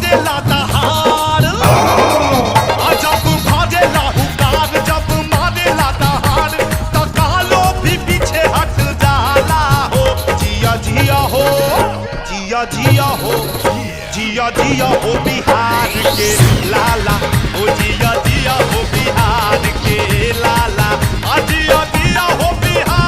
मारे लाता हार जब भाजे लाहूकार जब मारे लाता हार तो कालो भी पीछे हट जाला हो जिया जिया हो जिया जिया हो जिया जिया हो बिहार के लाला ओ जिया जिया हो बिहार के लाला जिया जिया हो बिहार